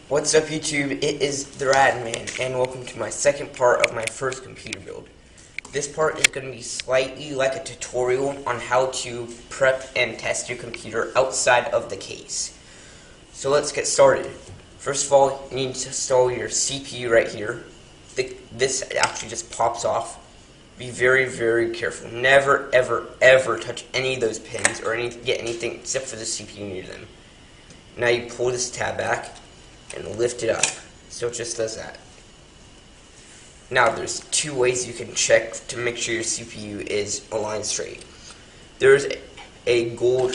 What's up, YouTube? It is the Radman, and welcome to my second part of my first computer build. This part is going to be slightly like a tutorial on how to prep and test your computer outside of the case. So let's get started. First of all, you need to install your CPU right here. This actually just pops off. Be very, very careful. Never, ever, ever touch any of those pins or get anything except for the CPU near them. Now you pull this tab back and lift it up. So it just does that. Now there's two ways you can check to make sure your CPU is aligned straight. There's a gold,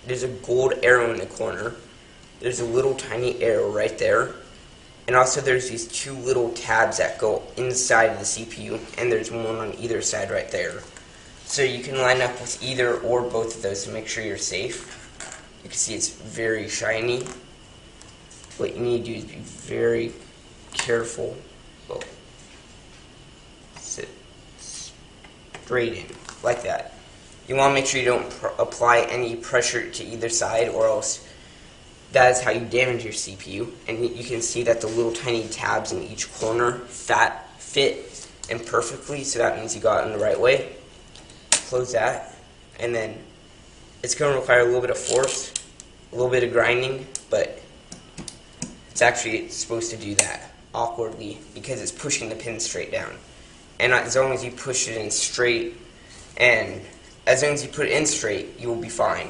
there's a gold arrow in the corner. There's a little tiny arrow right there. And also there's these two little tabs that go inside of the CPU, and there's one on either side right there. So you can line up with either or both of those to make sure you're safe. You can see it's very shiny. What you need to do is be very careful. Well, sit straight in, like that. You want to make sure you don't apply any pressure to either side, or else that is how you damage your CPU. And you can see that the little tiny tabs in each corner fit in perfectly, so that means you got it in the right way. Close that, and then it's going to require a little bit of force, a little bit of grinding, but it's actually supposed to do that awkwardly because it's pushing the pin straight down. And as long as you push it in straight, and as long as you put it in straight, you will be fine.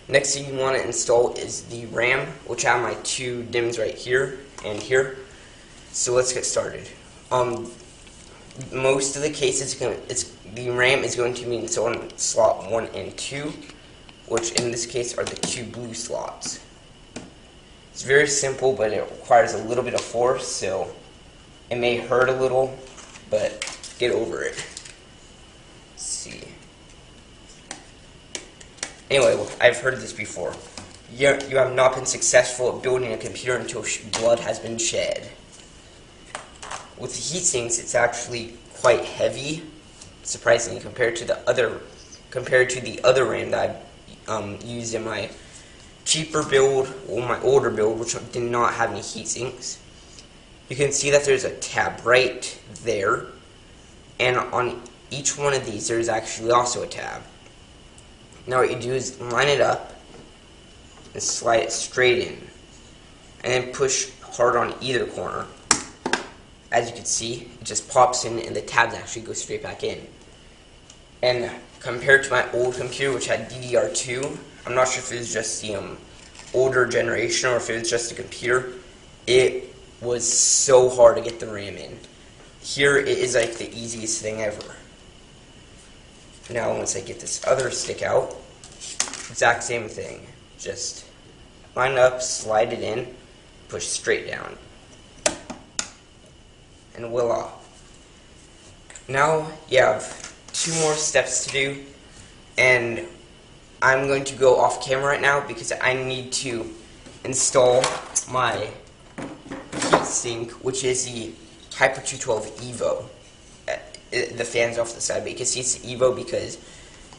Next thing you want to install is the RAM, which I have my two DIMMs right here and here. So let's get started. Most of the cases, the RAM is going to be installed in slot 1 and 2, which in this case are the two blue slots. It's very simple, but it requires a little bit of force, so it may hurt a little, but get over it. Let's see. Anyway, I've heard this before. You have not been successful at building a computer until blood has been shed. With the heat sinks, it's actually quite heavy, surprisingly, compared to the other RAM that I've used in my cheaper build, or my older build, which did not have any heat sinks. You can see that there's a tab right there, and on each one of these there's actually also a tab. Now what you do is line it up and slide it straight in, and then push hard on either corner. As you can see, it just pops in and the tabs actually go straight back in. And compared to my old computer, which had DDR2, I'm not sure if it was just the older generation or if it was just a computer, it was so hard to get the RAM in. Here it is like the easiest thing ever. Now once I get this other stick out, exact same thing. Just line up, slide it in, push straight down. And voila. Now you have two more steps to do, and I'm going to go off camera right now because I need to install my heatsink, which is the Hyper 212 Evo. The fan's off the side, but you can see it's the Evo because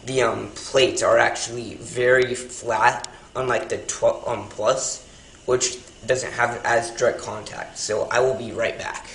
the plates are actually very flat, unlike the Plus, which doesn't have as direct contact. So I will be right back.